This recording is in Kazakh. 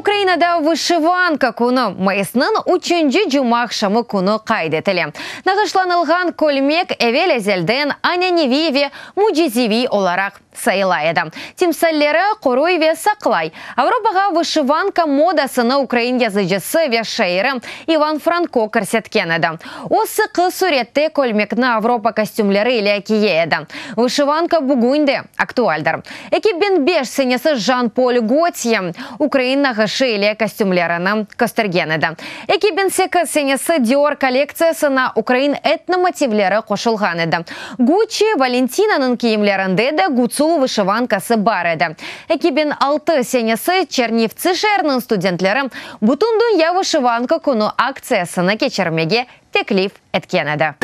Украинада вышиванка куны майысынын 3-нче жумак шамы куны кайдетеле. Нагышланылган көлмек эвел эзелден аняневиеве мужизиви оларак сайылайды. Тимсаллері коруеве саклай. Авробага вышиванка модасыны украин язычысы вешейры Иван Франко көрсеткенеді. Осы суретте көлмекні Авропа костюмлері иле киеді. Вышиванка бүгінде актуальдар. 2005 сенесі Жан-Поль Готье Украина гышиле костюмлерінің көстергенеді. 2008 сенесі Dior коллекциясына Украин этномотивлері қошылғанеді. Гуччи Валентинаның киімлерінде де гуцул вышиванкасы бар еді. 2006 сенесі Чернівці шерінің студентлері бұтын дүния вышиванка күні акциясына кечірмеге теклиф еткенеді.